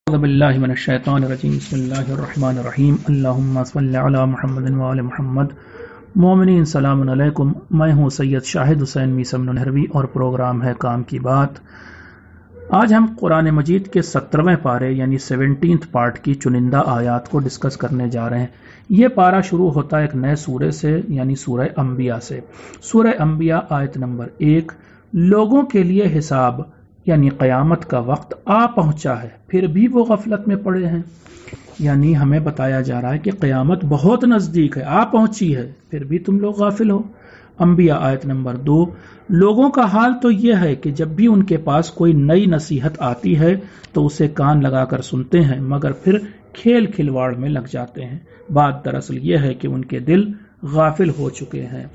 اعوذ باللہ من الشیطان الرجیم بسم اللہ الرحمن الرحیم اللہم صل علی محمد وآل محمد۔ مومنین سلام علیکم، میں ہوں سید شاہد حسین میثم ننہروی اور پروگرام ہے کام کی بات۔ آج ہم قرآن مجید کے 17ویں پارے یعنی 17th پارٹ کی چنندہ آیات کو ڈسکس کرنے جا رہے ہیں۔ یہ پارہ شروع ہوتا ہے ایک نئے سورے سے یعنی سورہ انبیاء سے۔ سورہ انبیاء آیت نمبر 1، لوگوں کے لیے حساب یعنی قیامت کا وقت آ پہنچا ہے پھر بھی وہ غفلت میں پڑے ہیں، یعنی ہمیں بتایا جا رہا ہے کہ قیامت بہت نزدیک ہے، آ پہنچی ہے، پھر بھی تم لوگ غافل ہو۔ انبیاء آیت نمبر 2، لوگوں کا حال تو یہ ہے کہ جب بھی ان کے پاس کوئی نئی نصیحت آتی ہے تو اسے کان لگا کر سنتے ہیں مگر پھر کھیل کھلواڑ میں لگ جاتے ہیں۔ بات دراصل یہ ہے کہ ان کے دل غافل ہو چکے ہیں۔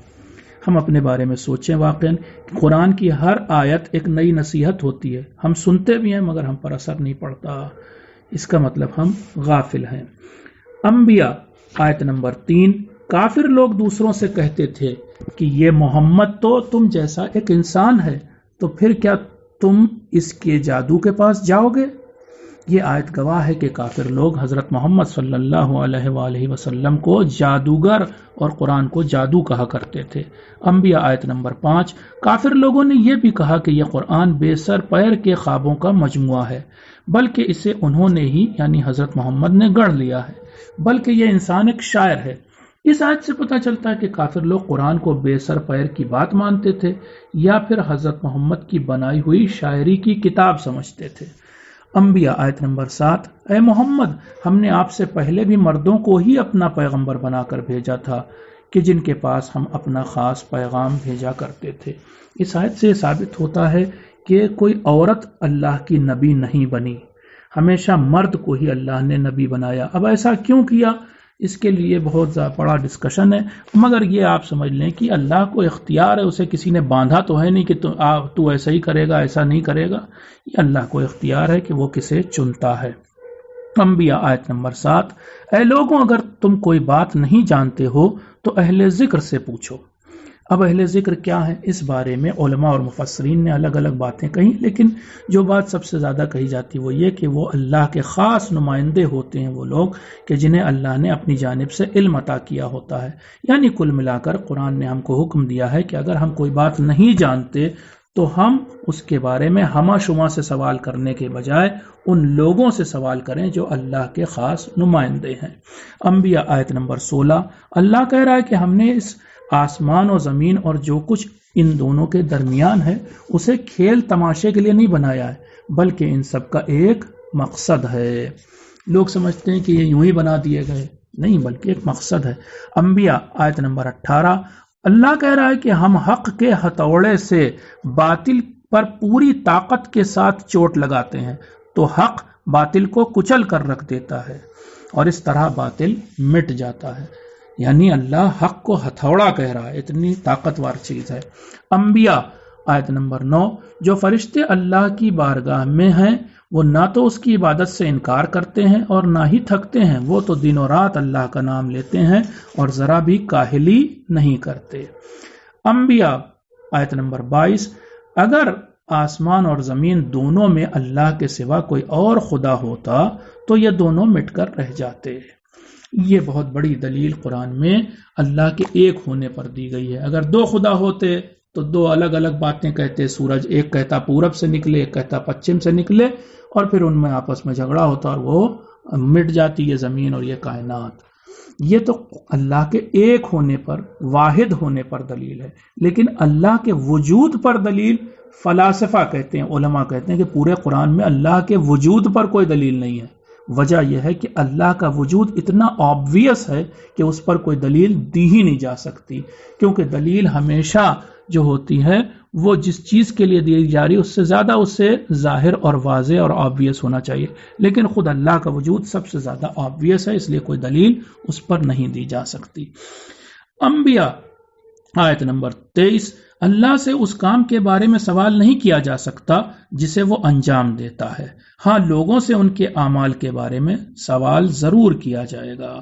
ہم اپنے بارے میں سوچیں، واقعاً قرآن کی ہر آیت ایک نئی نصیحت ہوتی ہے، ہم سنتے بھی ہیں مگر ہم پر اثر نہیں پڑتا، اس کا مطلب ہم غافل ہیں۔ انبیاء آیت نمبر 3، کافر لوگ دوسروں سے کہتے تھے کہ یہ محمد تو تم جیسا ایک انسان ہے، تو پھر کیا تم اس کے جادو کے پاس جاؤ گے؟ یہ آیت گواہ ہے کہ کافر لوگ حضرت محمد صلی اللہ علیہ وآلہ وسلم کو جادوگر اور قرآن کو جادو کہا کرتے تھے۔ انبیاء آیت نمبر 5، کافر لوگوں نے یہ بھی کہا کہ یہ قرآن بے سر پیر کے خوابوں کا مجموعہ ہے، بلکہ اسے انہوں نے ہی یعنی حضرت محمد نے گڑھ لیا ہے، بلکہ یہ انسان ایک شاعر ہے۔ اس آیت سے پتہ چلتا ہے کہ کافر لوگ قرآن کو بے سر پیر کی بات مانتے تھے یا پھر حضرت محمد کی بنائی ہوئی شاعری کی کتاب سمجھتے تھے۔ انبیاء آیت نمبر 7، اے محمد، ہم نے آپ سے پہلے بھی مردوں کو ہی اپنا پیغمبر بنا کر بھیجا تھا کہ جن کے پاس ہم اپنا خاص پیغام بھیجا کرتے تھے۔ اس آیت سے ثابت ہوتا ہے کہ کوئی عورت اللہ کی نبی نہیں بنی، ہمیشہ مرد کو ہی اللہ نے نبی بنایا۔ اب ایسا کیوں کیا، اس کے لیے بہت بڑا ڈسکشن ہے، مگر یہ آپ سمجھ لیں کہ اللہ کو اختیار ہے، اسے کسی نے باندھا تو ہے نہیں کہ تو ایسا ہی کرے گا ایسا نہیں کرے گا، یہ اللہ کو اختیار ہے کہ وہ کسے چنتا ہے۔ انبیاء آیت نمبر 7، اے لوگوں، اگر تم کوئی بات نہیں جانتے ہو تو اہل ذکر سے پوچھو۔ اب اہل ذکر کیا ہے، اس بارے میں علماء اور مفسرین نے الگ الگ باتیں کہیں، لیکن جو بات سب سے زیادہ کہی جاتی وہ یہ کہ وہ اللہ کے خاص نمائندے ہوتے ہیں، وہ لوگ کہ جنہیں اللہ نے اپنی جانب سے علم عطا کیا ہوتا ہے۔ یعنی کل ملا کر قرآن نے ہم کو حکم دیا ہے کہ اگر ہم کوئی بات نہیں جانتے تو ہم اس کے بارے میں ہمہ شمہ سے سوال کرنے کے بجائے ان لوگوں سے سوال کریں جو اللہ کے خاص نمائندے ہیں۔ انبیاء آیت نمبر 16، اللہ کہہ رہا ہے کہ ہم نے اس آسمان و زمین اور جو کچھ ان دونوں کے درمیان ہے اسے کھیل تماشے کے لیے نہیں بنایا ہے، بلکہ ان سب کا ایک مقصد ہے۔ لوگ سمجھتے ہیں کہ یہ یوں ہی بنا دیے گئے، نہیں بلکہ ایک مقصد ہے۔ انبیاء آیت نمبر 18، اللہ کہہ رہا ہے کہ ہم حق کے ہتھوڑے سے باطل پر پوری طاقت کے ساتھ چوٹ لگاتے ہیں تو حق باطل کو کچل کر رکھ دیتا ہے اور اس طرح باطل مٹ جاتا ہے۔ یعنی اللہ حق کو ہتھوڑا کہہ رہا ہے، اتنی طاقتور چیز ہے۔ انبیاء آیت نمبر 9، جو فرشتے اللہ کی بارگاہ میں ہیں وہ نہ تو اس کی عبادت سے انکار کرتے ہیں اور نہ ہی تھکتے ہیں، وہ تو دن و رات اللہ کا نام لیتے ہیں اور ذرا بھی کاہلی نہیں کرتے۔ انبیاء آیت نمبر 22، اگر آسمان اور زمین دونوں میں اللہ کے سوا کوئی اور خدا ہوتا تو یہ دونوں مٹ کر رہ جاتے۔ یہ بہت بڑی دلیل قرآن میں اللہ کے ایک ہونے پر دی گئی ہے۔ اگر دو خدا ہوتے تو دو الگ الگ باتیں کہتے، سورج ایک کہتا پورب سے نکلے ایک کہتا پچھم سے نکلے، اور پھر ان میں آپس میں جھگڑا ہوتا اور وہ مٹ جاتی یہ زمین اور یہ کائنات۔ یہ تو اللہ کے ایک ہونے پر، واحد ہونے پر دلیل ہے، لیکن اللہ کے وجود پر دلیل فلاسفہ کہتے ہیں، علماء کہتے ہیں کہ پورے قرآن میں اللہ کے وجود پر کوئی دلیل نہیں ہے۔ وجہ یہ ہے کہ اللہ کا وجود اتنا آبویس ہے کہ اس پر کوئی دلیل دی ہی نہیں جا سکتی، کیونکہ دلیل ہمیشہ جو ہوتی ہے وہ جس چیز کے لیے دی جا رہی اس سے زیادہ اس سے ظاہر اور واضح اور آبویس ہونا چاہیے، لیکن خود اللہ کا وجود سب سے زیادہ آبویس ہے، اس لیے کوئی دلیل اس پر نہیں دی جا سکتی۔ انبیاء آیت نمبر 23، اللہ سے اس کام کے بارے میں سوال نہیں کیا جا سکتا جسے وہ انجام دیتا ہے، ہاں لوگوں سے ان کے اعمال کے بارے میں سوال ضرور کیا جائے گا۔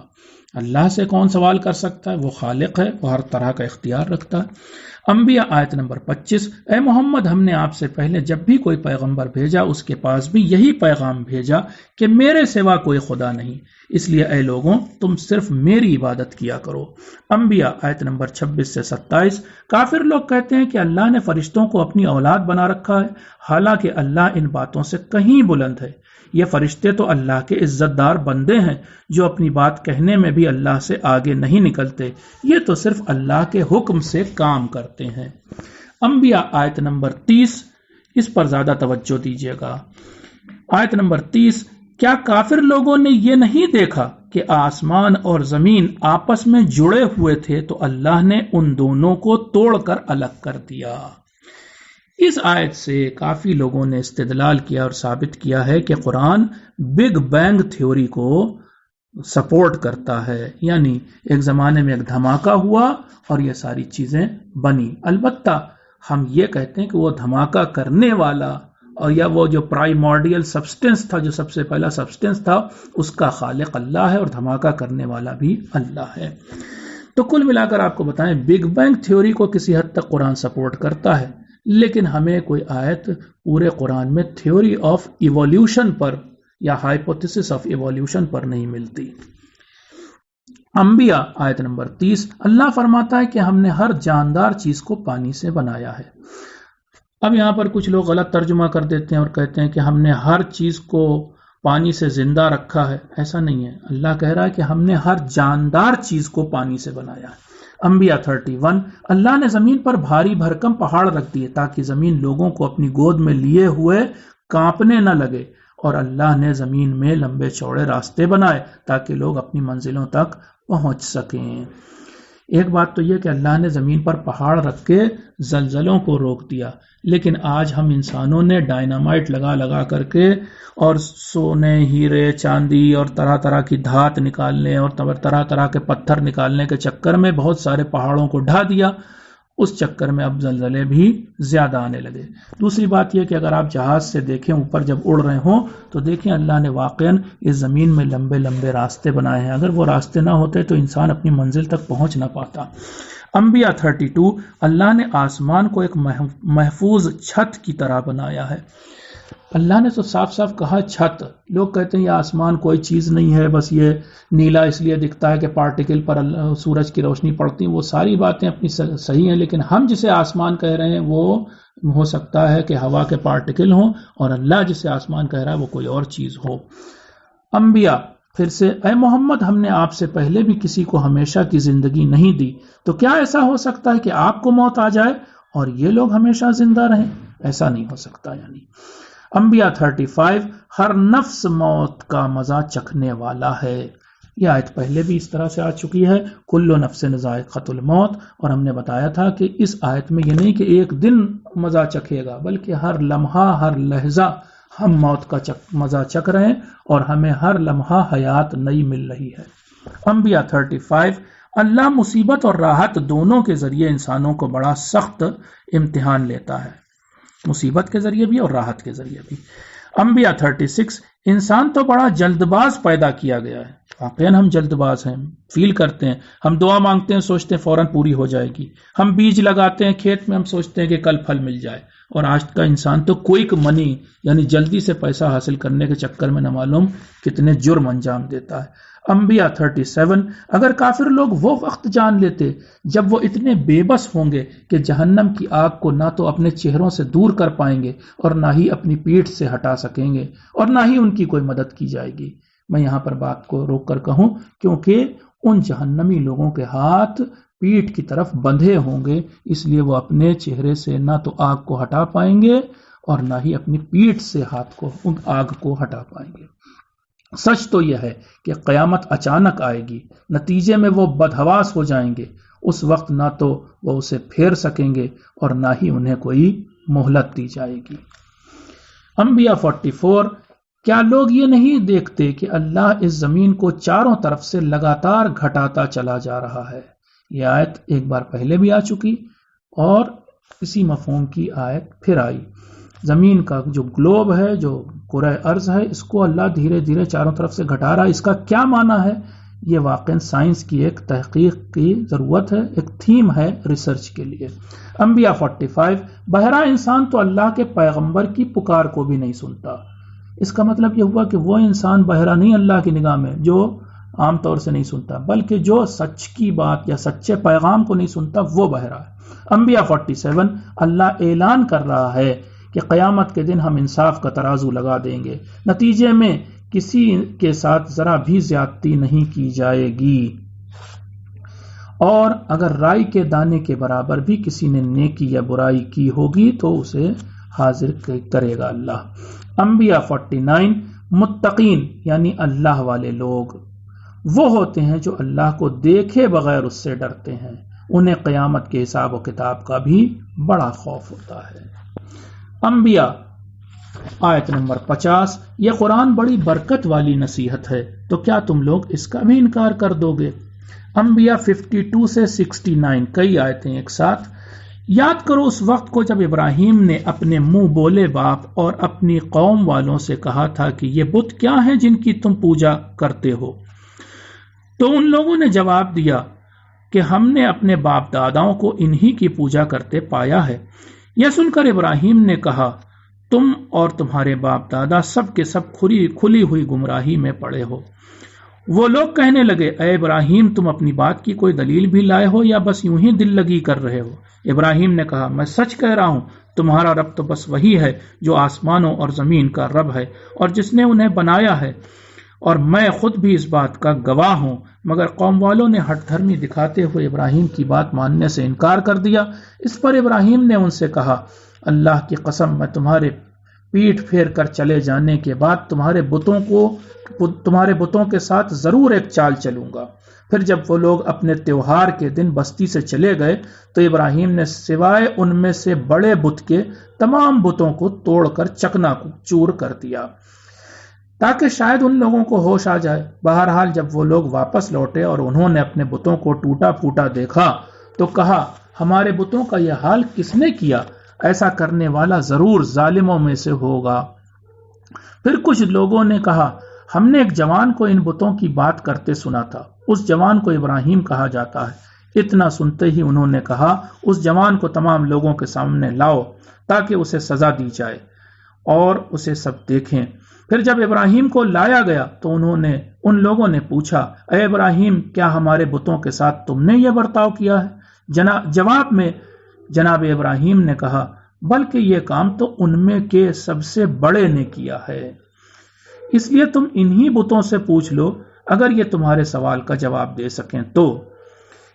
اللہ سے کون سوال کر سکتا ہے؟ وہ خالق ہے، وہ ہر طرح کا اختیار رکھتا ہے۔ انبیاء آیت نمبر 25، اے محمد ہم نے آپ سے پہلے جب بھی کوئی پیغمبر بھیجا اس کے پاس بھی یہی پیغام بھیجا کہ میرے سوا کوئی خدا نہیں، اس لیے اے لوگوں تم صرف میری عبادت کیا کرو۔ انبیاء آیت نمبر 26 سے 27، کافر لوگ کہتے ہیں کہ اللہ نے فرشتوں کو اپنی اولاد بنا رکھا ہے، حالانکہ اللہ ان باتوں سے کہیں بلند ہے۔ یہ فرشتے تو اللہ کے عزت دار بندے ہیں جو اپنی بات کہنے میں بھی اللہ سے آگے نہیں نکلتے، یہ تو صرف اللہ کے حکم سے کام کرتے ہیں۔ انبیاء آیت نمبر 30، اس پر زیادہ توجہ دیجیے گا۔ آیت نمبر 30، کیا کافر لوگوں نے یہ نہیں دیکھا کہ آسمان اور زمین آپس میں جڑے ہوئے تھے تو اللہ نے ان دونوں کو توڑ کر الگ کر دیا۔ اس آیت سے کافی لوگوں نے استدلال کیا اور ثابت کیا ہے کہ قرآن بگ بینگ تھیوری کو سپورٹ کرتا ہے، یعنی ایک زمانے میں ایک دھماکہ ہوا اور یہ ساری چیزیں بنی۔ البتہ ہم یہ کہتے ہیں کہ وہ دھماکہ کرنے والا اور یا وہ جو پرائمارڈیل سبسٹنس تھا، جو سب سے پہلا سبسٹنس تھا، اس کا خالق اللہ ہے اور دھماکہ کرنے والا بھی اللہ ہے۔ تو کل ملا کر آپ کو بتائیں، بگ بینگ تھیوری کو کسی حد تک قرآن سپورٹ کرتا ہے، لیکن ہمیں کوئی آیت پورے قرآن میں تھیوری آف ایولیوشن پر یا ہائپوتھیسس آف ایولیوشن پر نہیں ملتی۔ انبیاء آیت نمبر 30، اللہ فرماتا ہے کہ ہم نے ہر جاندار چیز کو پانی سے بنایا ہے۔ اب یہاں پر کچھ لوگ غلط ترجمہ کر دیتے ہیں اور کہتے ہیں کہ ہم نے ہر چیز کو پانی سے زندہ رکھا ہے، ایسا نہیں ہے۔ اللہ کہہ رہا ہے کہ ہم نے ہر جاندار چیز کو پانی سے بنایا ہے۔ انبیاء 31، اللہ نے زمین پر بھاری بھرکم پہاڑ رکھ دیے تاکہ زمین لوگوں کو اپنی گود میں لیے ہوئے کانپنے نہ لگے، اور اللہ نے زمین میں لمبے چوڑے راستے بنائے تاکہ لوگ اپنی منزلوں تک پہنچ سکیں۔ ایک بات تو یہ کہ اللہ نے زمین پر پہاڑ رکھ کے زلزلوں کو روک دیا، لیکن آج ہم انسانوں نے ڈائنامائٹ لگا لگا کر کے اور سونے، ہیرے، چاندی اور طرح طرح کی دھات نکالنے اور طرح طرح کے پتھر نکالنے کے چکر میں بہت سارے پہاڑوں کو ڈھا دیا، اس چکر میں اب زلزلے بھی زیادہ آنے لگے۔ دوسری بات یہ کہ اگر آپ جہاز سے دیکھیں اوپر جب اڑ رہے ہوں تو دیکھیں اللہ نے واقعاً اس زمین میں لمبے لمبے راستے بنائے ہیں، اگر وہ راستے نہ ہوتے تو انسان اپنی منزل تک پہنچ نہ پاتا۔ انبیاء 32، اللہ نے آسمان کو ایک محفوظ چھت کی طرح بنایا ہے۔ اللہ نے تو صاف صاف کہا چھت۔ لوگ کہتے ہیں یہ آسمان کوئی چیز نہیں ہے، بس یہ نیلا اس لیے دکھتا ہے کہ پارٹیکل پر سورج کی روشنی پڑتی، وہ ساری باتیں اپنی صحیح ہیں، لیکن ہم جسے آسمان کہہ رہے ہیں وہ ہو سکتا ہے کہ ہوا کے پارٹیکل ہوں، اور اللہ جسے آسمان کہہ رہا ہے وہ کوئی اور چیز ہو۔ انبیاء پھر سے، اے محمد ہم نے آپ سے پہلے بھی کسی کو ہمیشہ کی زندگی نہیں دی، تو کیا ایسا ہو سکتا ہے کہ آپ کو موت آ جائے اور یہ لوگ ہمیشہ زندہ رہیں؟ ایسا نہیں ہو سکتا۔ یعنی انبیاء 35، ہر نفس موت کا مزہ چکھنے والا ہے۔ یہ آیت پہلے بھی اس طرح سے آ چکی ہے، کل نفس ذائقۃ الموت، اور ہم نے بتایا تھا کہ اس آیت میں یہ نہیں کہ ایک دن مزہ چکھے گا، بلکہ ہر لمحہ ہر لہجہ ہم موت کا مزہ چکھ رہے ہیں اور ہمیں ہر لمحہ حیات نئی مل رہی ہے۔ انبیاء 35، اللہ مصیبت اور راحت دونوں کے ذریعے انسانوں کو بڑا سخت امتحان لیتا ہے، مصیبت کے ذریعے بھی اور راحت کے ذریعے بھی۔ انبیاء 36، انسان تو بڑا جلد باز پیدا کیا گیا ہے۔ واقعاً ہم جلد باز ہیں، فیل کرتے ہیں، ہم دعا مانگتے ہیں سوچتے ہیں فوراً پوری ہو جائے گی، ہم بیج لگاتے ہیں کھیت میں ہم سوچتے ہیں کہ کل پھل مل جائے، اور آج کا انسان تو کوئک منی یعنی جلدی سے پیسہ حاصل کرنے کے چکر میں نہ معلوم کتنے جرم انجام دیتا ہے۔ انبیاء 37، اگر کافر لوگ وہ وقت جان لیتے جب وہ اتنے بے بس ہوں گے کہ جہنم کی آگ کو نہ تو اپنے چہروں سے دور کر پائیں گے اور نہ ہی اپنی پیٹھ سے ہٹا سکیں گے اور نہ ہی ان کی کوئی مدد کی جائے گی۔ میں یہاں پر بات کو روک کر کہوں کیونکہ ان جہنمی لوگوں کے ہاتھ پیٹھ کی طرف بندھے ہوں گے، اس لیے وہ اپنے چہرے سے نہ تو آگ کو ہٹا پائیں گے اور نہ ہی اپنی پیٹھ سے آگ کو ہٹا پائیں گے۔ سچ تو یہ ہے کہ قیامت اچانک آئے گی، نتیجے میں وہ بدحواس ہو جائیں گے، اس وقت نہ تو وہ اسے پھیر سکیں گے اور نہ ہی انہیں کوئی مہلت دی جائے گی۔ انبیاء 44، کیا لوگ یہ نہیں دیکھتے کہ اللہ اس زمین کو چاروں طرف سے لگاتار گھٹاتا چلا جا رہا ہے؟ یہ آیت ایک بار پہلے بھی آ چکی اور اسی مفہوم کی آیت پھر آئی۔ زمین کا جو گلوب ہے، جو کرۂ ارض ہے، اس کو اللہ دھیرے دھیرے چاروں طرف سے گھٹا رہا ہے۔ اس کا کیا معنی ہے یہ واقعا سائنس کی ایک تحقیق کی ضرورت ہے، ایک تھیم ہے ریسرچ کے لیے۔ انبیاء 45 بہرا انسان تو اللہ کے پیغمبر کی پکار کو بھی نہیں سنتا۔ اس کا مطلب یہ ہوا کہ وہ انسان بہرا نہیں اللہ کی نگاہ میں جو عام طور سے نہیں سنتا، بلکہ جو سچ کی بات یا سچے پیغام کو نہیں سنتا وہ بہرا ہے۔ انبیاء 47 اللہ اعلان کر رہا ہے کہ قیامت کے دن ہم انصاف کا ترازو لگا دیں گے، نتیجے میں کسی کے ساتھ ذرا بھی زیادتی نہیں کی جائے گی، اور اگر رائی کے دانے کے برابر بھی کسی نے نیکی یا برائی کی ہوگی تو اسے حاضر کرے گا اللہ۔ انبیاء 49 متقین یعنی اللہ والے لوگ وہ ہوتے ہیں جو اللہ کو دیکھے بغیر اس سے ڈرتے ہیں، انہیں قیامت کے حساب و کتاب کا بھی بڑا خوف ہوتا ہے۔ انبیاء آیت نمبر 50 یہ قرآن بڑی برکت والی نصیحت ہے، تو کیا تم لوگ اس کا بھی انکار کر دو گے؟ انبیاء 52 سے 69 کئی آیتیں ایک ساتھ۔ یاد کرو اس وقت کو جب ابراہیم نے اپنے منہ بولے باپ اور اپنی قوم والوں سے کہا تھا کہ یہ بت کیا ہیں جن کی تم پوجا کرتے ہو؟ تو ان لوگوں نے جواب دیا کہ ہم نے اپنے باپ داداؤں کو انہی کی پوجا کرتے پایا ہے۔ یہ سن کر ابراہیم نے کہا تم اور تمہارے باپ دادا سب کے سب کھلی ہوئی گمراہی میں پڑے ہو۔ وہ لوگ کہنے لگے اے ابراہیم تم اپنی بات کی کوئی دلیل بھی لائے ہو یا بس یوں ہی دل لگی کر رہے ہو؟ ابراہیم نے کہا میں سچ کہہ رہا ہوں، تمہارا رب تو بس وہی ہے جو آسمانوں اور زمین کا رب ہے اور جس نے انہیں بنایا ہے، اور میں خود بھی اس بات کا گواہ ہوں۔ مگر قوم والوں نے ہٹ دھرمی دکھاتے ہوئے ابراہیم کی بات ماننے سے انکار کر دیا۔ اس پر ابراہیم نے ان سے کہا اللہ کی قسم میں تمہارے پیٹھ پھیر کر چلے جانے کے بعد تمہارے بتوں کے ساتھ ضرور ایک چال چلوں گا۔ پھر جب وہ لوگ اپنے تیوہار کے دن بستی سے چلے گئے تو ابراہیم نے سوائے ان میں سے بڑے بت کے تمام بتوں کو توڑ کر چکنا چور کر دیا تاکہ شاید ان لوگوں کو ہوش آ جائے۔ بہرحال جب وہ لوگ واپس لوٹے اور انہوں نے اپنے بتوں کو ٹوٹا پھوٹا دیکھا تو کہا ہمارے بتوں کا یہ حال کس نے کیا؟ ایسا کرنے والا ضرور ظالموں میں سے ہوگا۔ پھر کچھ لوگوں نے کہا ہم نے ایک جوان کو ان بتوں کی بات کرتے سنا تھا، اس جوان کو ابراہیم کہا جاتا ہے۔ اتنا سنتے ہی انہوں نے کہا اس جوان کو تمام لوگوں کے سامنے لاؤ تاکہ اسے سزا دی جائے اور اسے سب دیکھیں۔ پھر جب ابراہیم کو لایا گیا تو ان لوگوں نے پوچھا اے ابراہیم کیا ہمارے بتوں کے ساتھ تم نے یہ برتاؤ کیا ہے؟ جواب میں جناب ابراہیم نے کہا بلکہ یہ کام تو ان میں کے سب سے بڑے نے کیا ہے، اس لیے تم انہی بتوں سے پوچھ لو اگر یہ تمہارے سوال کا جواب دے سکیں تو۔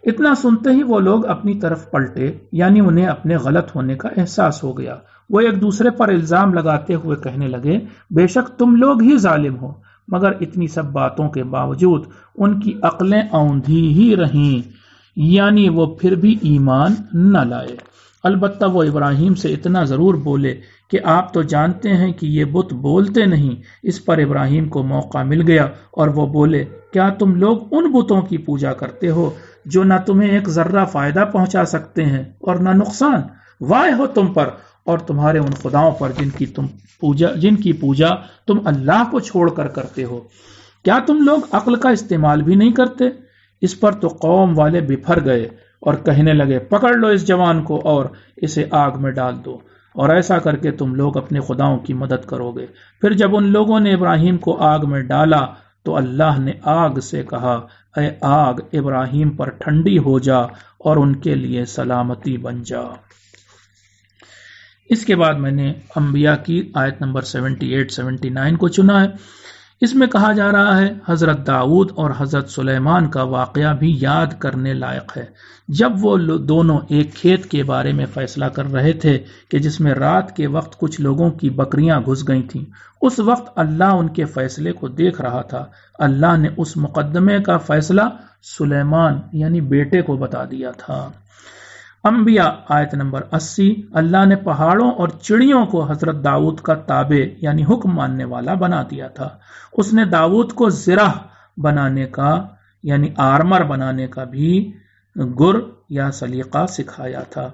اتنا سنتے ہی وہ لوگ اپنی طرف پلٹے، یعنی انہیں اپنے غلط ہونے کا احساس ہو گیا۔ وہ ایک دوسرے پر الزام لگاتے ہوئے کہنے لگے بے شک تم لوگ ہی ظالم ہو۔ مگر اتنی سب باتوں کے باوجود ان کی عقلیں اوندھی ہی رہیں، یعنی وہ پھر بھی ایمان نہ لائے۔ البتہ وہ ابراہیم سے اتنا ضرور بولے کہ آپ تو جانتے ہیں کہ یہ بت بولتے نہیں۔ اس پر ابراہیم کو موقع مل گیا اور وہ بولے کیا تم لوگ ان بتوں کی پوجا کرتے ہو جو نہ تمہیں ایک ذرہ فائدہ پہنچا سکتے ہیں اور نہ نقصان؟ وائے ہو تم پر اور تمہارے ان خداؤں پر جن کی پوجا تم اللہ کو چھوڑ کر کرتے ہو۔ کیا تم لوگ عقل کا استعمال بھی نہیں کرتے؟ اس پر تو قوم والے بپھر گئے اور کہنے لگے پکڑ لو اس جوان کو اور اسے آگ میں ڈال دو، اور ایسا کر کے تم لوگ اپنے خداؤں کی مدد کرو گے۔ پھر جب ان لوگوں نے ابراہیم کو آگ میں ڈالا تو اللہ نے آگ سے کہا اے آگ ابراہیم پر ٹھنڈی ہو جا اور ان کے لیے سلامتی بن جا۔ اس کے بعد میں نے انبیاء کی آیت نمبر 78-79 کو چنا ہے۔ اس میں کہا جا رہا ہے حضرت داؤد اور حضرت سلیمان کا واقعہ بھی یاد کرنے لائق ہے۔ جب وہ دونوں ایک کھیت کے بارے میں فیصلہ کر رہے تھے کہ جس میں رات کے وقت کچھ لوگوں کی بکریاں گھس گئی تھیں، اس وقت اللہ ان کے فیصلے کو دیکھ رہا تھا۔ اللہ نے اس مقدمے کا فیصلہ سلیمان یعنی بیٹے کو بتا دیا تھا۔ انبیاء آیت نمبر 80 اللہ نے پہاڑوں اور چڑیوں کو حضرت داؤد کا تابع یعنی حکم ماننے والا بنا دیا تھا۔ اس نے داؤد کو زرہ بنانے کا یعنی آرمر بنانے کا بھی گر یا سلیقہ سکھایا تھا۔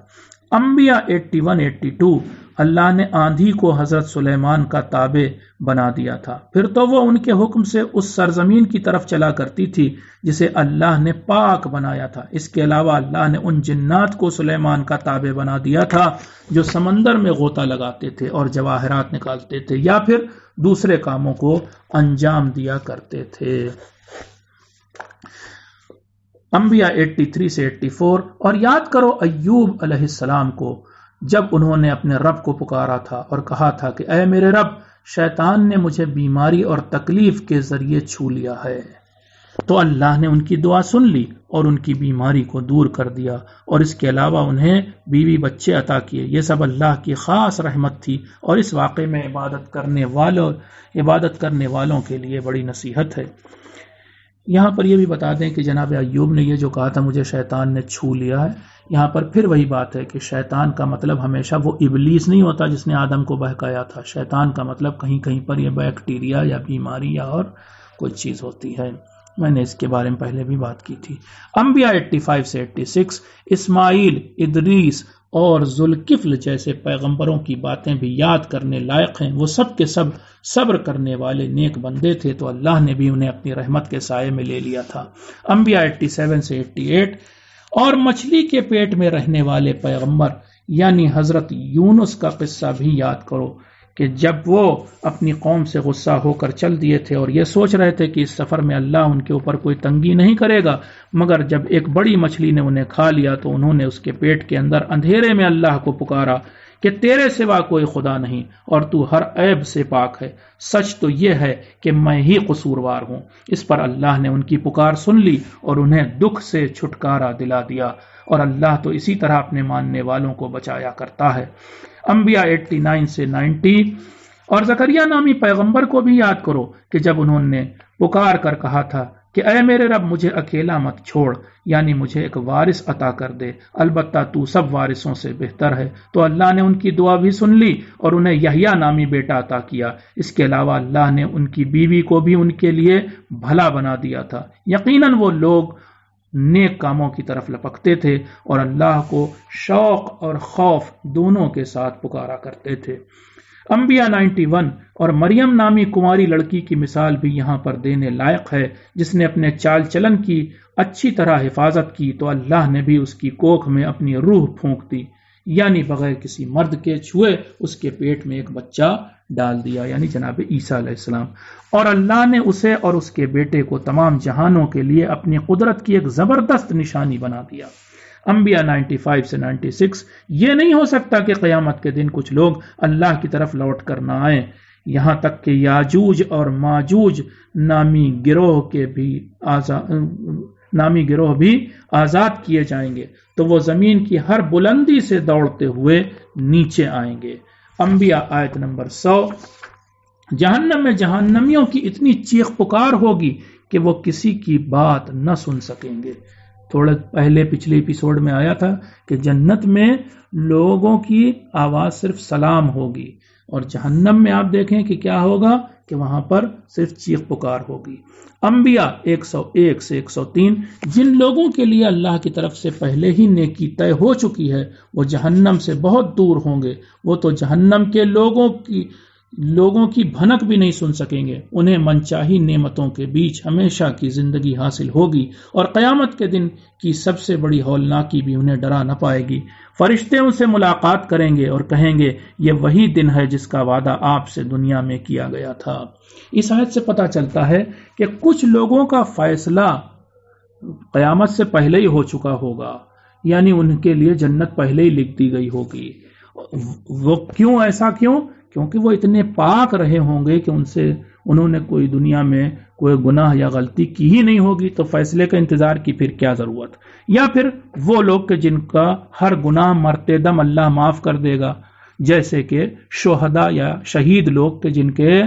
انبیاء 81-82 اللہ نے آندھی کو حضرت سلیمان کا تابع بنا دیا تھا، پھر تو وہ ان کے حکم سے اس سرزمین کی طرف چلا کرتی تھی جسے اللہ نے پاک بنایا تھا۔ اس کے علاوہ اللہ نے ان جنات کو سلیمان کا تابع بنا دیا تھا جو سمندر میں غوطہ لگاتے تھے اور جواہرات نکالتے تھے یا پھر دوسرے کاموں کو انجام دیا کرتے تھے۔ انبیاء 83 سے 84 اور یاد کرو ایوب علیہ السلام کو جب انہوں نے اپنے رب کو پکارا تھا اور کہا تھا کہ اے میرے رب، شیطان نے مجھے بیماری اور تکلیف کے ذریعے چھو لیا ہے، تو اللہ نے ان کی دعا سن لی اور ان کی بیماری کو دور کر دیا، اور اس کے علاوہ انہیں بیوی بچے عطا کیے۔ یہ سب اللہ کی خاص رحمت تھی، اور اس واقعے میں عبادت کرنے والوں کے لیے بڑی نصیحت ہے۔ یہاں پر یہ بھی بتا دیں کہ جناب ایوب نے یہ جو کہا تھا مجھے شیطان نے چھو لیا ہے، یہاں پر پھر وہی بات ہے کہ شیطان کا مطلب ہمیشہ وہ ابلیس نہیں ہوتا جس نے آدم کو بہکایا تھا۔ شیطان کا مطلب کہیں کہیں پر یہ بیکٹیریا یا بیماری یا اور کوئی چیز ہوتی ہے، میں نے اس کے بارے میں پہلے بھی بات کی تھی۔ انبیاء 85 سے 86 اسماعیل، ادریس اور ذوالکفل جیسے پیغمبروں کی باتیں بھی یاد کرنے لائق ہیں۔ وہ سب کے سب صبر کرنے والے نیک بندے تھے، تو اللہ نے بھی انہیں اپنی رحمت کے سائے میں لے لیا تھا۔ انبیاء 87 سے 88 اور مچھلی کے پیٹ میں رہنے والے پیغمبر یعنی حضرت یونس کا قصہ بھی یاد کرو کہ جب وہ اپنی قوم سے غصہ ہو کر چل دیے تھے اور یہ سوچ رہے تھے کہ اس سفر میں اللہ ان کے اوپر کوئی تنگی نہیں کرے گا، مگر جب ایک بڑی مچھلی نے انہیں کھا لیا تو انہوں نے اس کے پیٹ کے اندر اندھیرے میں اللہ کو پکارا کہ تیرے سوا کوئی خدا نہیں اور تو ہر عیب سے پاک ہے، سچ تو یہ ہے کہ میں ہی قصوروار ہوں۔ اس پر اللہ نے ان کی پکار سن لی اور انہیں دکھ سے چھٹکارا دلا دیا، اور اللہ تو اسی طرح اپنے ماننے والوں کو بچایا کرتا ہے۔ انبیاء 89 سے 90 اور زکریا نامی پیغمبر کو بھی یاد کرو کہ جب انہوں نے پکار کر کہا تھا کہ اے میرے رب مجھے اکیلا مت چھوڑ، یعنی مجھے ایک وارث عطا کر دے، البتہ تو سب وارثوں سے بہتر ہے، تو اللہ نے ان کی دعا بھی سن لی اور انہیں یحییٰ نامی بیٹا عطا کیا۔ اس کے علاوہ اللہ نے ان کی بیوی کو بھی ان کے لیے بھلا بنا دیا تھا۔ یقیناً وہ لوگ نیک کاموں کی طرف لپکتے تھے اور اللہ کو شوق اور خوف دونوں کے ساتھ پکارا کرتے تھے۔ انبیاء 91 اور مریم نامی کنواری لڑکی کی مثال بھی یہاں پر دینے لائق ہے، جس نے اپنے چال چلن کی اچھی طرح حفاظت کی تو اللہ نے بھی اس کی کوکھ میں اپنی روح پھونک دی، یعنی بغیر کسی مرد کے چھوئے اس کے پیٹ میں ایک بچہ ڈال دیا، یعنی جناب عیسیٰ علیہ السلام، اور اللہ نے اسے اور اس کے بیٹے کو تمام جہانوں کے لیے اپنی قدرت کی ایک زبردست نشانی بنا دیا۔ انبیاء 95 سے 96 یہ نہیں ہو سکتا کہ قیامت کے دن کچھ لوگ اللہ کی طرف لوٹ کر نہ آئیں، یہاں تک کہ یاجوج اور ماجوج نامی گروہ بھی آزاد کیے جائیں گے، تو وہ زمین کی ہر بلندی سے دوڑتے ہوئے نیچے آئیں گے۔ انبیاء آیت نمبر 100 جہنم میں جہنمیوں کی اتنی چیخ پکار ہوگی کہ وہ کسی کی بات نہ سن سکیں گے۔ تھوڑے پہلے پچھلے ایپیسوڈ میں آیا تھا کہ جنت میں لوگوں کی آواز صرف سلام ہوگی، اور جہنم میں آپ دیکھیں کہ کیا ہوگا کہ وہاں پر صرف چیخ پکار ہوگی۔ انبیاء 101 سے 103 جن لوگوں کے لیے اللہ کی طرف سے پہلے ہی نیکی طے ہو چکی ہے وہ جہنم سے بہت دور ہوں گے، وہ تو جہنم کے لوگوں کی بھنک بھی نہیں سن سکیں گے، انہیں منچاہی نعمتوں کے بیچ ہمیشہ کی زندگی حاصل ہوگی، اور قیامت کے دن کی سب سے بڑی ہولناکی بھی انہیں ڈرا نہ پائے گی۔ فرشتے ان سے ملاقات کریں گے اور کہیں گے یہ وہی دن ہے جس کا وعدہ آپ سے دنیا میں کیا گیا تھا۔ اس آیت سے پتہ چلتا ہے کہ کچھ لوگوں کا فیصلہ قیامت سے پہلے ہی ہو چکا ہوگا، یعنی ان کے لیے جنت پہلے ہی لکھ دی گئی ہوگی۔ وہ کیوں ایسا کیوں؟ کیونکہ وہ اتنے پاک رہے ہوں گے کہ انہوں نے کوئی دنیا میں کوئی گناہ یا غلطی کی ہی نہیں ہوگی، تو فیصلے کا انتظار کی پھر کیا ضرورت؟ یا پھر وہ لوگ کہ جن کا ہر گناہ مرتے دم اللہ معاف کر دے گا، جیسے کہ شہداء یا شہید لوگ کہ جن کے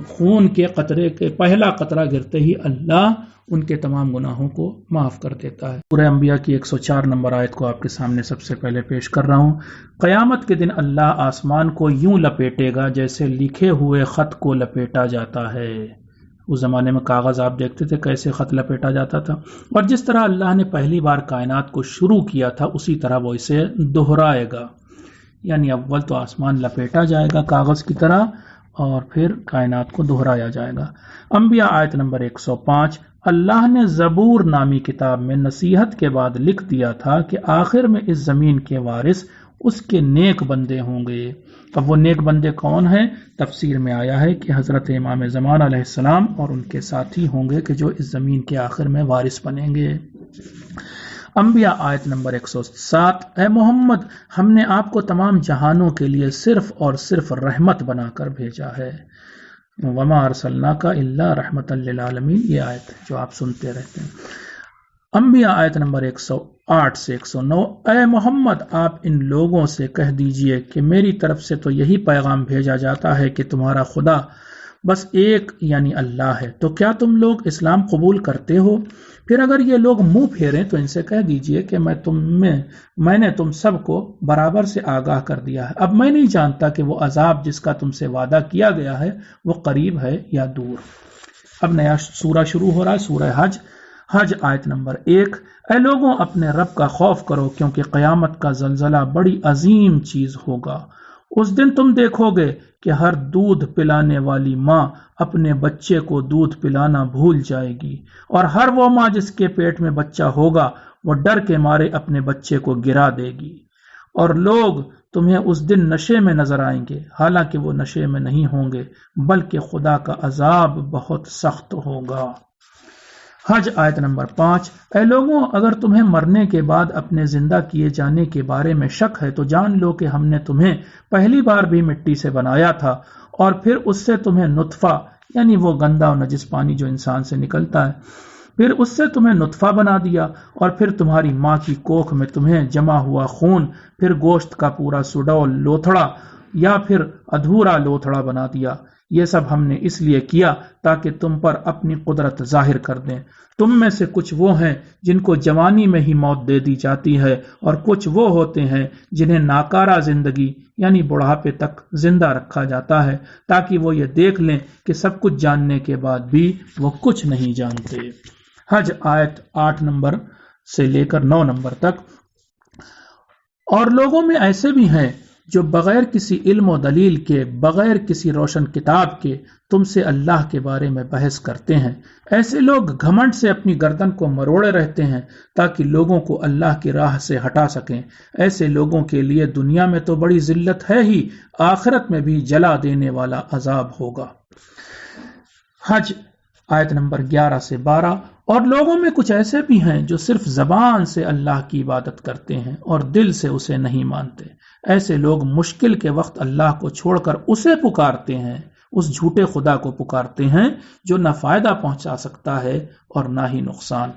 خون کے قطرے کے پہلا قطرہ گرتے ہی اللہ ان کے تمام گناہوں کو معاف کر دیتا ہے۔ سورہ انبیاء کی 104 نمبر آیت کو آپ کے سامنے سب سے پہلے پیش کر رہا ہوں۔ قیامت کے دن اللہ آسمان کو یوں لپیٹے گا جیسے لکھے ہوئے خط کو لپیٹا جاتا ہے۔ اس زمانے میں کاغذ آپ دیکھتے تھے کیسے خط لپیٹا جاتا تھا، اور جس طرح اللہ نے پہلی بار کائنات کو شروع کیا تھا اسی طرح وہ اسے دہرائے گا، یعنی اول تو آسمان لپیٹا جائے گا کاغذ کی طرح اور پھر کائنات کو دہرایا جائے گا۔ انبیاء آیت نمبر 105، اللہ نے زبور نامی کتاب میں نصیحت کے بعد لکھ دیا تھا کہ آخر میں اس زمین کے وارث اس کے نیک بندے ہوں گے۔ اب وہ نیک بندے کون ہیں؟ تفسیر میں آیا ہے کہ حضرت امام زمان علیہ السلام اور ان کے ساتھی ہوں گے کہ جو اس زمین کے آخر میں وارث بنیں گے۔ انبیاء آیت نمبر 107، اے محمد ہم نے آپ کو تمام جہانوں کے لیے صرف اور صرف رحمت بنا کر بھیجا ہے۔ وما ارسلناک الا رحمتا للعالمین، یہ آیت جو آپ سنتے رہتے ہیں۔ انبیاء آیت نمبر 108 سے 109، اے محمد آپ ان لوگوں سے کہہ دیجئے کہ میری طرف سے تو یہی پیغام بھیجا جاتا ہے کہ تمہارا خدا بس ایک یعنی اللہ ہے، تو کیا تم لوگ اسلام قبول کرتے ہو؟ پھر اگر یہ لوگ منہ پھیریں تو ان سے کہہ دیجئے کہ میں نے تم سب کو برابر سے آگاہ کر دیا ہے، اب میں نہیں جانتا کہ وہ عذاب جس کا تم سے وعدہ کیا گیا ہے وہ قریب ہے یا دور۔ اب نیا سورہ شروع ہو رہا ہے، سورہ حج آیت نمبر 1، اے لوگوں اپنے رب کا خوف کرو کیونکہ قیامت کا زلزلہ بڑی عظیم چیز ہوگا۔ اس دن تم دیکھو گے کہ ہر دودھ پلانے والی ماں اپنے بچے کو دودھ پلانا بھول جائے گی، اور ہر وہ ماں جس کے پیٹ میں بچہ ہوگا وہ ڈر کے مارے اپنے بچے کو گرا دے گی، اور لوگ تمہیں اس دن نشے میں نظر آئیں گے، حالانکہ وہ نشے میں نہیں ہوں گے بلکہ خدا کا عذاب بہت سخت ہوگا۔ حج آیت نمبر 5، اے لوگوں اگر تمہیں مرنے کے بعد اپنے زندہ کیے جانے کے بارے میں شک ہے تو جان لو کہ ہم نے تمہیں پہلی بار بھی مٹی سے بنایا تھا، اور پھر اس سے تمہیں نطفہ یعنی وہ گندا اور نجس پانی جو انسان سے نکلتا ہے، پھر اس سے تمہیں نطفہ بنا دیا، اور پھر تمہاری ماں کی کوکھ میں تمہیں جمع ہوا خون، پھر گوشت کا پورا سڈول لوتھڑا یا پھر ادھورا لوتھڑا بنا دیا۔ یہ سب ہم نے اس لیے کیا تاکہ تم پر اپنی قدرت ظاہر کر دیں۔ تم میں سے کچھ وہ ہیں جن کو جوانی میں ہی موت دے دی جاتی ہے، اور کچھ وہ ہوتے ہیں جنہیں ناکارہ زندگی یعنی بڑھاپے تک زندہ رکھا جاتا ہے تاکہ وہ یہ دیکھ لیں کہ سب کچھ جاننے کے بعد بھی وہ کچھ نہیں جانتے۔ حج آیت 8 نمبر سے لے کر 9 نمبر تک، اور لوگوں میں ایسے بھی ہیں جو بغیر کسی علم و دلیل کے، بغیر کسی روشن کتاب کے تم سے اللہ کے بارے میں بحث کرتے ہیں۔ ایسے لوگ گھمنڈ سے اپنی گردن کو مروڑے رہتے ہیں تاکہ لوگوں کو اللہ کی راہ سے ہٹا سکیں۔ ایسے لوگوں کے لیے دنیا میں تو بڑی ذلت ہے ہی، آخرت میں بھی جلا دینے والا عذاب ہوگا۔ حج آیت نمبر 11 سے 12، اور لوگوں میں کچھ ایسے بھی ہیں جو صرف زبان سے اللہ کی عبادت کرتے ہیں اور دل سے اسے نہیں مانتے۔ ایسے لوگ مشکل کے وقت اللہ کو چھوڑ کر اسے پکارتے ہیں، اس جھوٹے خدا کو پکارتے ہیں جو نہ فائدہ پہنچا سکتا ہے اور نہ ہی نقصان۔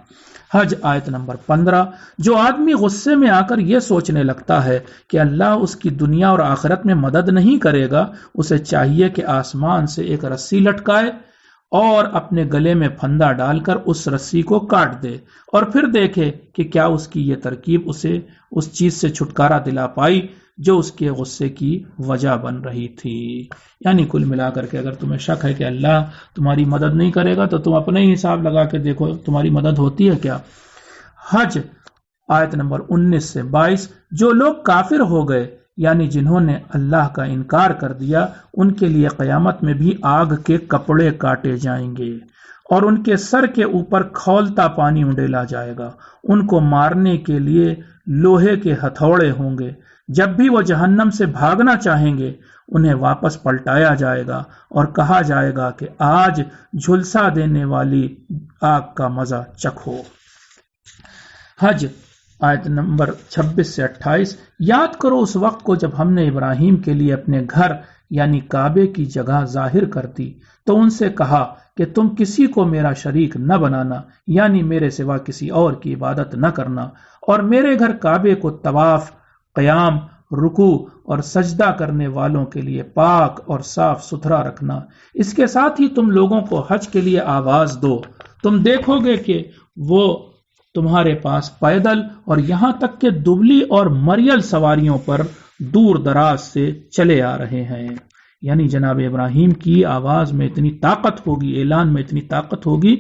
حج آیت نمبر 15، جو آدمی غصے میں آ کر یہ سوچنے لگتا ہے کہ اللہ اس کی دنیا اور آخرت میں مدد نہیں کرے گا، اسے چاہیے کہ آسمان سے ایک رسی لٹکائے اور اپنے گلے میں پھندا ڈال کر اس رسی کو کاٹ دے، اور پھر دیکھے کہ کیا اس کی یہ ترکیب اسے اس چیز سے چھٹکارا دلا پائی جو اس کے غصے کی وجہ بن رہی تھی۔ یعنی کل ملا کر کے اگر تمہیں شک ہے کہ اللہ تمہاری مدد نہیں کرے گا تو تم اپنے ہی حساب لگا کے دیکھو تمہاری مدد ہوتی ہے کیا۔ حج آیت نمبر 19 سے 22، جو لوگ کافر ہو گئے یعنی جنہوں نے اللہ کا انکار کر دیا، ان کے لیے قیامت میں بھی آگ کے کپڑے کاٹے جائیں گے، اور ان کے سر کے اوپر کھولتا پانی انڈیلا جائے گا۔ ان کو مارنے کے لیے لوہے کے ہتھوڑے ہوں گے۔ جب بھی وہ جہنم سے بھاگنا چاہیں گے انہیں واپس پلٹایا جائے گا اور کہا جائے گا کہ آج جھلسا دینے والی آگ کا مزہ چکھو۔ حج آیت نمبر 26 سے 28، یاد کرو اس وقت کو جب ہم نے ابراہیم کے لیے اپنے گھر یعنی کعبے کی جگہ ظاہر کر دی تو ان سے کہا کہ تم کسی کو میرا شریک نہ بنانا، یعنی میرے سوا کسی اور کی عبادت نہ کرنا، اور میرے گھر کعبے کو طواف، قیام، رکوع اور سجدہ کرنے والوں کے لیے پاک اور صاف ستھرا رکھنا۔ اس کے ساتھ ہی تم لوگوں کو حج کے لیے آواز دو، تم دیکھو گے کہ وہ تمہارے پاس پیدل اور یہاں تک کہ دبلی اور مریل سواریوں پر دور دراز سے چلے آ رہے ہیں۔ یعنی جناب ابراہیم کی آواز میں اتنی طاقت ہوگی، اعلان میں اتنی طاقت ہوگی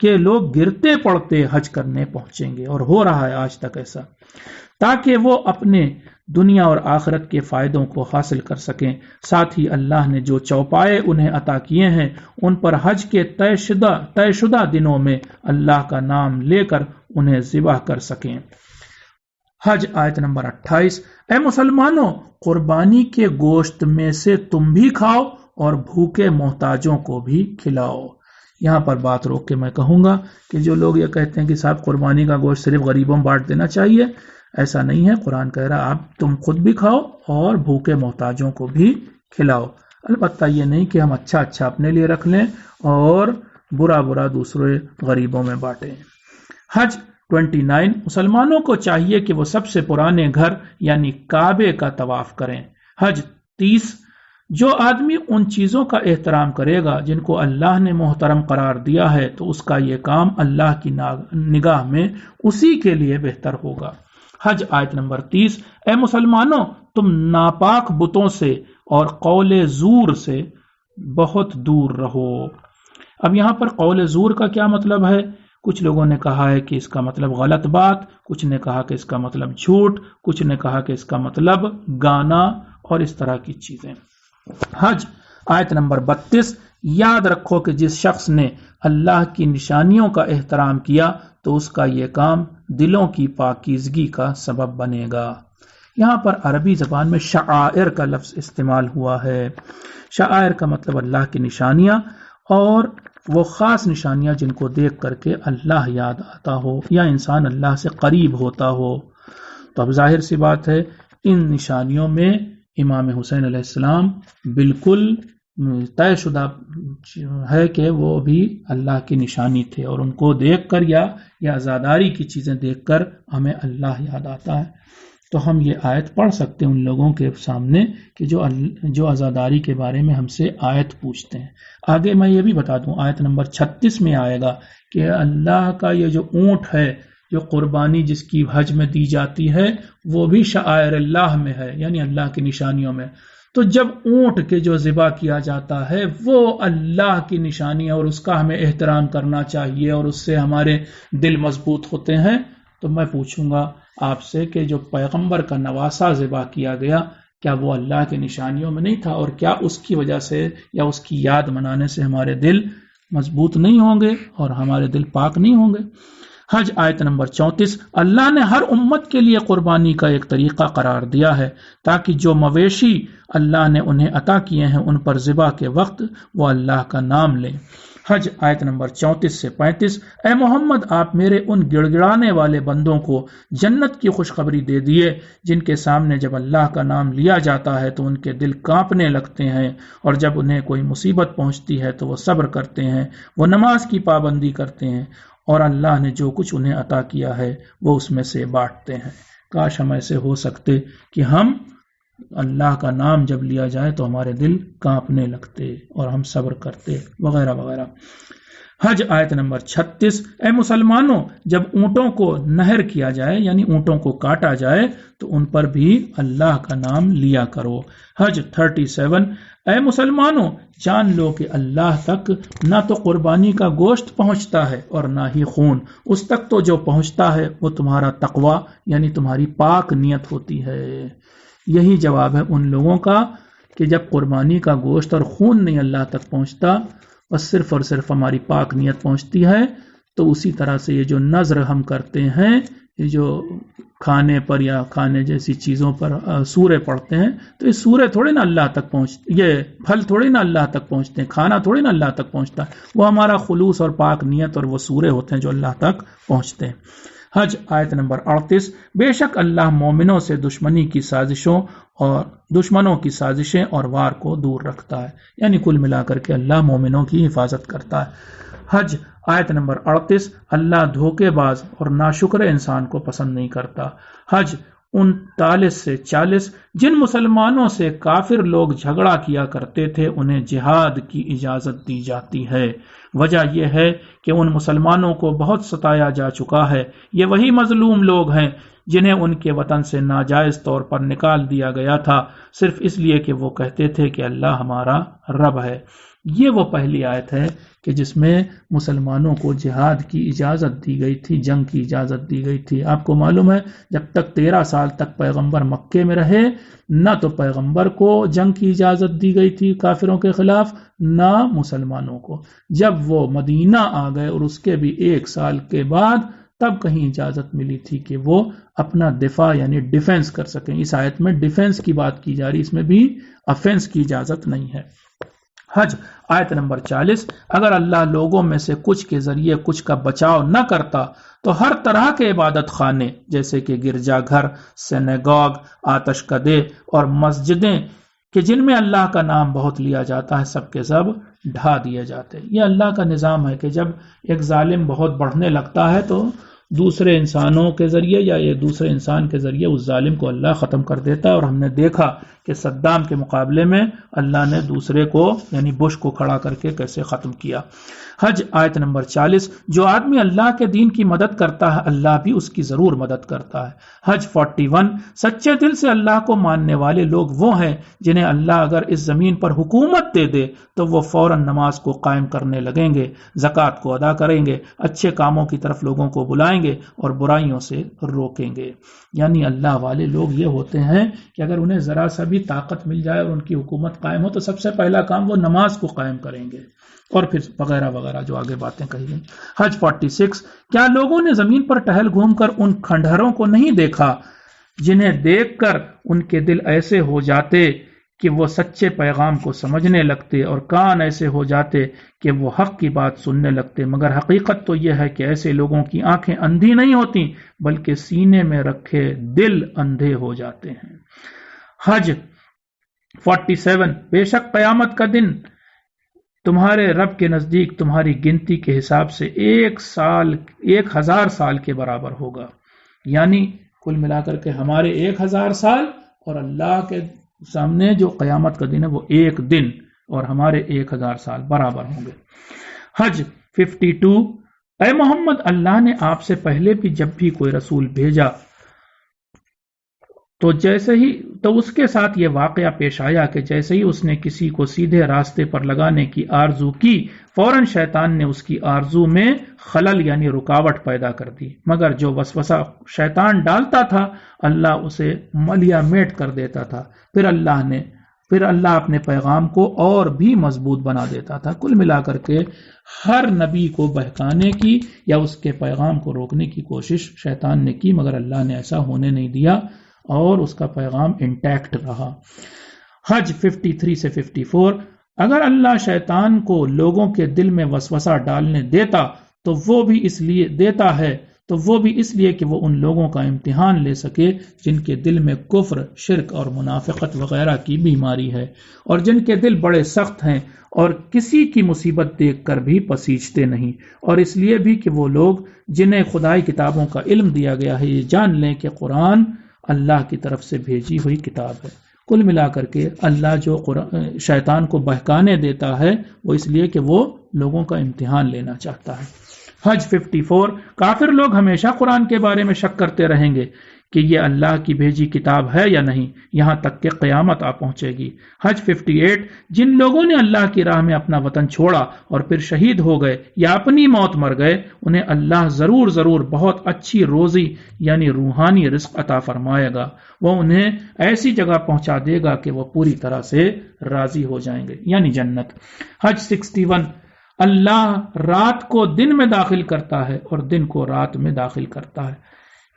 کہ لوگ گرتے پڑتے حج کرنے پہنچیں گے، اور ہو رہا ہے آج تک ایسا، تاکہ وہ اپنے دنیا اور آخرت کے فائدوں کو حاصل کر سکیں۔ ساتھ ہی اللہ نے جو چوپائے انہیں عطا کیے ہیں ان پر حج کے طے شدہ دنوں میں اللہ کا نام لے کر انہیں ذبح کر سکیں۔ حج آیت نمبر 28۔ اے مسلمانوں، قربانی کے گوشت میں سے تم بھی کھاؤ اور بھوکے محتاجوں کو بھی کھلاؤ۔ یہاں پر بات روک کے میں کہوں گا کہ جو لوگ یہ کہتے ہیں کہ صاحب قربانی کا گوشت صرف غریبوں میں بانٹ دینا چاہیے، ایسا نہیں ہے۔ قرآن کہہ رہا آپ تم خود بھی کھاؤ اور بھوکے محتاجوں کو بھی کھلاؤ۔ البتہ یہ نہیں کہ ہم اچھا اپنے لیے رکھ لیں اور برا دوسرے غریبوں میں بانٹیں۔ حج 29۔ مسلمانوں کو چاہیے کہ وہ سب سے پرانے گھر یعنی کعبے کا طواف کریں۔ حج 30۔ جو آدمی ان چیزوں کا احترام کرے گا جن کو اللہ نے محترم قرار دیا ہے تو اس کا یہ کام اللہ کی نگاہ میں اسی کے لیے بہتر ہوگا۔ حج آیت نمبر 30۔ اے مسلمانوں، تم ناپاک بتوں سے اور قول زور سے بہت دور رہو۔ اب یہاں پر قول زور کا کیا مطلب ہے؟ کچھ لوگوں نے کہا ہے کہ اس کا مطلب غلط بات، کچھ نے کہا کہ اس کا مطلب جھوٹ، کچھ نے کہا کہ اس کا مطلب گانا اور اس طرح کی چیزیں۔ حج آیت نمبر 32۔ یاد رکھو کہ جس شخص نے اللہ کی نشانیوں کا احترام کیا تو اس کا یہ کام دلوں کی پاکیزگی کا سبب بنے گا۔ یہاں پر عربی زبان میں شعائر کا لفظ استعمال ہوا ہے۔ شعائر کا مطلب اللہ کی نشانیاں، اور وہ خاص نشانیاں جن کو دیکھ کر کے اللہ یاد آتا ہو یا انسان اللہ سے قریب ہوتا ہو۔ تو اب ظاہر سی بات ہے ان نشانیوں میں امام حسین علیہ السلام بالکل طے شدہ ہے کہ وہ بھی اللہ کی نشانی تھے، اور ان کو دیکھ کر یا عزاداری کی چیزیں دیکھ کر ہمیں اللہ یاد آتا ہے۔ تو ہم یہ آیت پڑھ سکتے ہیں ان لوگوں کے سامنے کہ جو عزاداری کے بارے میں ہم سے آیت پوچھتے ہیں۔ آگے میں یہ بھی بتا دوں، آیت نمبر 36 میں آئے گا کہ اللہ کا یہ جو اونٹ ہے، جو قربانی جس کی حج میں دی جاتی ہے، وہ بھی شعائر اللہ میں ہے، یعنی اللہ کی نشانیوں میں۔ تو جب اونٹ کے جو ذبح کیا جاتا ہے وہ اللہ کی نشانی ہے اور اس کا ہمیں احترام کرنا چاہیے اور اس سے ہمارے دل مضبوط ہوتے ہیں، تو میں پوچھوں گا آپ سے کہ جو پیغمبر کا نواسہ ذبح کیا گیا، کیا وہ اللہ کی نشانیوں میں نہیں تھا؟ اور کیا اس کی وجہ سے یا اس کی یاد منانے سے ہمارے دل مضبوط نہیں ہوں گے اور ہمارے دل پاک نہیں ہوں گے؟ حج آیت نمبر 34۔ اللہ نے ہر امت کے لیے قربانی کا ایک طریقہ قرار دیا ہے تاکہ جو مویشی اللہ نے انہیں عطا کیے ہیں ان پر ذبح کے وقت وہ اللہ کا نام لیں۔ حج آیت نمبر 34 سے 35۔ اے محمد، آپ میرے ان گڑ گڑانے والے بندوں کو جنت کی خوشخبری دے دیے جن کے سامنے جب اللہ کا نام لیا جاتا ہے تو ان کے دل کانپنے لگتے ہیں، اور جب انہیں کوئی مصیبت پہنچتی ہے تو وہ صبر کرتے ہیں، وہ نماز کی پابندی کرتے ہیں، اور اللہ نے جو کچھ انہیں عطا کیا ہے وہ اس میں سے بانٹتے ہیں۔ کاش ہم ایسے ہو سکتے کہ ہم اللہ کا نام جب لیا جائے تو ہمارے دل کانپنے لگتے اور ہم صبر کرتے وغیرہ وغیرہ۔ حج آیت نمبر 36۔ اے مسلمانوں، جب اونٹوں کو نہر کیا جائے یعنی اونٹوں کو کاٹا جائے تو ان پر بھی اللہ کا نام لیا کرو۔ حج 37۔ اے مسلمانوں، جان لو کہ اللہ تک نہ تو قربانی کا گوشت پہنچتا ہے اور نہ ہی خون، اس تک تو جو پہنچتا ہے وہ تمہارا تقوی یعنی تمہاری پاک نیت ہوتی ہے۔ یہی جواب ہے ان لوگوں کا کہ جب قربانی کا گوشت اور خون نہیں اللہ تک پہنچتا، بس صرف اور صرف ہماری پاک نیت پہنچتی ہے۔ تو اسی طرح سے یہ جو نذر ہم کرتے ہیں، یہ جو کھانے پر یا کھانے جیسی چیزوں پر سورے پڑھتے ہیں، تو یہ سورے تھوڑے نہ اللہ تک پہنچتے، یہ پھل تھوڑے نہ اللہ تک پہنچتے ہیں، کھانا تھوڑے نہ اللہ تک پہنچتا ہے، وہ ہمارا خلوص اور پاک نیت اور وہ سورے ہوتے ہیں جو اللہ تک پہنچتے ہیں۔ حج آیت نمبر 38۔ بے شک اللہ مومنوں سے دشمنوں کی سازشیں اور وار کو دور رکھتا ہے، یعنی کل ملا کر کے اللہ مومنوں کی حفاظت کرتا ہے۔ حج آیت نمبر 38۔ اللہ دھوکے باز اور ناشکر انسان کو پسند نہیں کرتا۔ حج 39 سے 40۔ جن مسلمانوں سے کافر لوگ جھگڑا کیا کرتے تھے انہیں جہاد کی اجازت دی جاتی ہے۔ وجہ یہ ہے کہ ان مسلمانوں کو بہت ستایا جا چکا ہے، یہ وہی مظلوم لوگ ہیں جنہیں ان کے وطن سے ناجائز طور پر نکال دیا گیا تھا صرف اس لیے کہ وہ کہتے تھے کہ اللہ ہمارا رب ہے۔ یہ وہ پہلی آیت ہے کہ جس میں مسلمانوں کو جہاد کی اجازت دی گئی تھی، جنگ کی اجازت دی گئی تھی۔ آپ کو معلوم ہے جب تک 13 سال تک پیغمبر مکے میں رہے نہ تو پیغمبر کو جنگ کی اجازت دی گئی تھی کافروں کے خلاف نہ مسلمانوں کو۔ جب وہ مدینہ آ گئے اور اس کے بھی 1 سال کے بعد تب کہیں اجازت ملی تھی کہ وہ اپنا دفاع یعنی ڈیفنس کر سکیں۔ اس آیت میں ڈیفنس کی بات کی جا رہی، اس میں بھی افینس کی اجازت نہیں ہے۔ حج آیت نمبر 40، اگر اللہ لوگوں میں سے کچھ کے ذریعے کچھ کا بچاؤ نہ کرتا تو ہر طرح کے عبادت خانے جیسے کہ گرجا گھر، سینیگاگ، آتش کدے اور مسجدیں کہ جن میں اللہ کا نام بہت لیا جاتا ہے سب کے سب ڈھا دیے جاتے۔ یہ اللہ کا نظام ہے کہ جب ایک ظالم بہت بڑھنے لگتا ہے تو دوسرے انسانوں کے ذریعے یا یہ دوسرے انسان کے ذریعے اس ظالم کو اللہ ختم کر دیتا ہے، اور ہم نے دیکھا کہ صدام کے مقابلے میں اللہ نے دوسرے کو یعنی بش کو کھڑا کر کے کیسے ختم کیا۔ حج آیت نمبر 40، جو آدمی اللہ کے دین کی مدد کرتا ہے اللہ بھی اس کی ضرور مدد کرتا ہے۔ حج 41، سچے دل سے اللہ کو ماننے والے لوگ وہ ہیں جنہیں اللہ اگر اس زمین پر حکومت دے دے تو وہ فوراً نماز کو قائم کرنے لگیں گے، زکوٰۃ کو ادا کریں گے، اچھے کاموں کی طرف لوگوں کو بلائیں گے اور برائیوں سے روکیں گے۔ یعنی اللہ والے لوگ یہ ہوتے ہیں کہ اگر انہیں ذرا سا بھی طاقت مل جائے اور ان کی حکومت قائم ہو تو سب سے پہلا کام وہ نماز کو قائم کریں گے، اور پھر وغیرہ وغیرہ جو آگے باتیں کہی گئی۔ حج 46، کیا لوگوں نے زمین پر ٹہل گھوم کر ان کھنڈہروں کو نہیں دیکھا جنہیں دیکھ کر ان کے دل ایسے ہو جاتے کہ وہ سچے پیغام کو سمجھنے لگتے اور کان ایسے ہو جاتے کہ وہ حق کی بات سننے لگتے، مگر حقیقت تو یہ ہے کہ ایسے لوگوں کی آنکھیں اندھی نہیں ہوتی بلکہ سینے میں رکھے دل اندھے ہو جاتے ہیں۔ حج 47، بے شک قیامت کا دن تمہارے رب کے نزدیک تمہاری گنتی کے حساب سے 1000 سال کے برابر ہوگا، یعنی کل ملا کر کے ہمارے 1000 سال اور اللہ کے سامنے جو قیامت کا دن ہے وہ 1 دن اور ہمارے 1000 سال برابر ہوں گے۔ حج 52، اے محمد اللہ نے آپ سے پہلے بھی جب بھی کوئی رسول بھیجا تو اس کے ساتھ یہ واقعہ پیش آیا کہ جیسے ہی اس نے کسی کو سیدھے راستے پر لگانے کی آرزو کی فوراً شیطان نے اس کی آرزو میں خلل یعنی رکاوٹ پیدا کر دی، مگر جو وسوسہ شیطان ڈالتا تھا اللہ اسے ملیا میٹ کر دیتا تھا، پھر اللہ اپنے پیغام کو اور بھی مضبوط بنا دیتا تھا۔ کل ملا کر کے ہر نبی کو بہکانے کی یا اس کے پیغام کو روکنے کی کوشش شیطان نے کی، مگر اللہ نے ایسا ہونے نہیں دیا اور اس کا پیغام انٹیکٹ رہا۔ حج 53 سے 54، اگر اللہ شیطان کو لوگوں کے دل میں وسوسہ ڈالنے دیتا تو وہ بھی اس لیے کہ وہ ان لوگوں کا امتحان لے سکے جن کے دل میں کفر، شرک اور منافقت وغیرہ کی بیماری ہے، اور جن کے دل بڑے سخت ہیں اور کسی کی مصیبت دیکھ کر بھی پسیجتے نہیں، اور اس لیے بھی کہ وہ لوگ جنہیں خدائی کتابوں کا علم دیا گیا ہے یہ جان لیں کہ قرآن اللہ کی طرف سے بھیجی ہوئی کتاب ہے۔ کل ملا کر کے اللہ جو شیطان کو بہکانے دیتا ہے وہ اس لیے کہ وہ لوگوں کا امتحان لینا چاہتا ہے۔ حج 54، کافر لوگ ہمیشہ قرآن کے بارے میں شک کرتے رہیں گے کہ یہ اللہ کی بھیجی کتاب ہے یا نہیں، یہاں تک کہ قیامت آ پہنچے گی۔ حج 58، جن لوگوں نے اللہ کی راہ میں اپنا وطن چھوڑا اور پھر شہید ہو گئے یا اپنی موت مر گئے انہیں اللہ ضرور بہت اچھی روزی یعنی روحانی رزق عطا فرمائے گا، وہ انہیں ایسی جگہ پہنچا دے گا کہ وہ پوری طرح سے راضی ہو جائیں گے یعنی جنت۔ حج 61، اللہ رات کو دن میں داخل کرتا ہے اور دن کو رات میں داخل کرتا ہے۔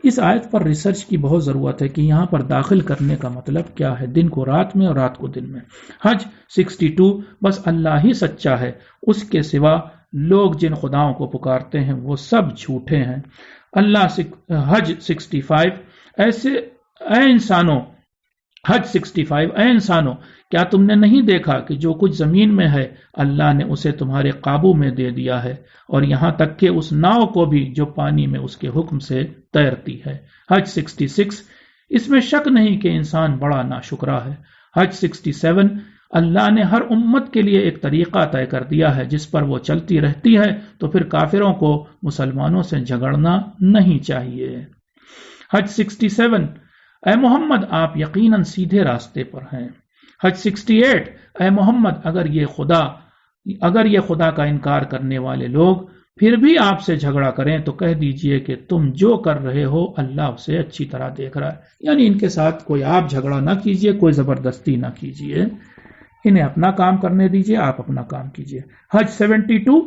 اس آیت پر ریسرچ کی بہت ضرورت ہے کہ یہاں پر داخل کرنے کا مطلب کیا ہے، دن کو رات میں اور رات کو دن میں۔ حج 62، بس اللہ ہی سچا ہے، اس کے سوا لوگ جن خداؤں کو پکارتے ہیں وہ سب جھوٹے ہیں۔ حج 65، اے انسانوں کیا تم نے نہیں دیکھا کہ جو کچھ زمین میں ہے اللہ نے اسے تمہارے قابو میں دے دیا ہے، اور یہاں تک کہ اس ناؤ کو بھی جو پانی میں اس کے حکم سے تیرتی ہے۔ حج 66، اس میں شک نہیں کہ انسان بڑا ناشکرا ہے۔ حج 67، اللہ نے ہر امت کے لیے ایک طریقہ طے کر دیا ہے جس پر وہ چلتی رہتی ہے، تو پھر کافروں کو مسلمانوں سے جھگڑنا نہیں چاہیے۔ حج 67 اے محمد آپ یقیناً سیدھے راستے پر ہیں۔ حج 68 اے محمد اگر یہ خدا کا انکار کرنے والے لوگ پھر بھی آپ سے جھگڑا کریں تو کہہ دیجئے کہ تم جو کر رہے ہو اللہ اسے اچھی طرح دیکھ رہا ہے، یعنی ان کے ساتھ کوئی آپ جھگڑا نہ کیجئے، کوئی زبردستی نہ کیجئے، انہیں اپنا کام کرنے دیجئے، آپ اپنا کام کیجئے۔ حج 72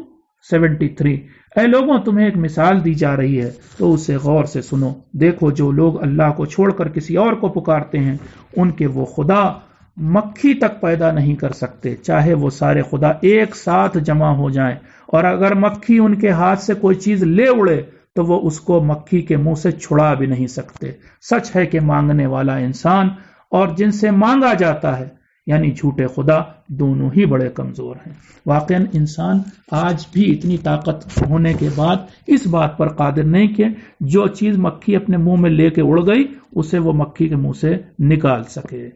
73 اے لوگوں تمہیں ایک مثال دی جا رہی ہے تو اسے غور سے سنو، دیکھو جو لوگ اللہ کو چھوڑ کر کسی اور کو پکارتے ہیں ان کے وہ خدا مکھی تک پیدا نہیں کر سکتے، چاہے وہ سارے خدا ایک ساتھ جمع ہو جائیں، اور اگر مکھی ان کے ہاتھ سے کوئی چیز لے اڑے تو وہ اس کو مکھی کے منہ سے چھڑا بھی نہیں سکتے۔ سچ ہے کہ مانگنے والا انسان اور جن سے مانگا جاتا ہے یعنی جھوٹے خدا دونوں ہی بڑے کمزور ہیں۔ واقعاً انسان آج بھی اتنی طاقت ہونے کے بعد اس بات پر قادر نہیں کہ جو چیز مکھی اپنے منہ میں لے کے اڑ گئی اسے وہ مکھی کے منہ سے نکال سکے۔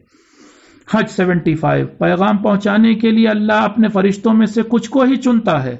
حج 75 پیغام پہنچانے کے لیے اللہ اپنے فرشتوں میں سے کچھ کو ہی چنتا ہے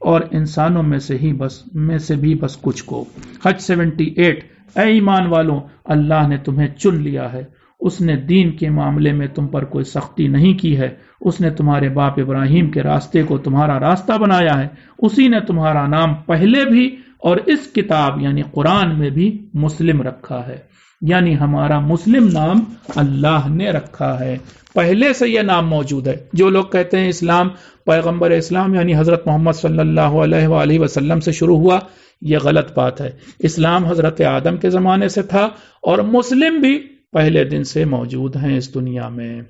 اور انسانوں میں سے بھی بس کچھ کو۔ حج 78 اے ایمان والوں اللہ نے تمہیں چن لیا ہے، اس نے دین کے معاملے میں تم پر کوئی سختی نہیں کی ہے، اس نے تمہارے باپ ابراہیم کے راستے کو تمہارا راستہ بنایا ہے، اسی نے تمہارا نام پہلے بھی اور اس کتاب یعنی قرآن میں بھی مسلم رکھا ہے، یعنی ہمارا مسلم نام اللہ نے رکھا ہے، پہلے سے یہ نام موجود ہے۔ جو لوگ کہتے ہیں اسلام پیغمبر اسلام یعنی حضرت محمد صلی اللہ علیہ وآلہ وسلم سے شروع ہوا، یہ غلط بات ہے۔ اسلام حضرت آدم کے زمانے سے تھا اور مسلم بھی پہلے دن سے موجود ہیں اس دنیا میں۔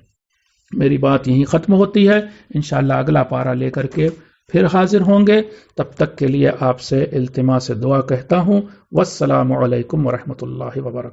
میری بات یہیں ختم ہوتی ہے، انشاءاللہ اگلا پارہ لے کر کے پھر حاضر ہوں گے، تب تک کے لیے آپ سے التماس دعا کہتا ہوں، والسلام علیکم ورحمۃ اللہ وبرکاتہ۔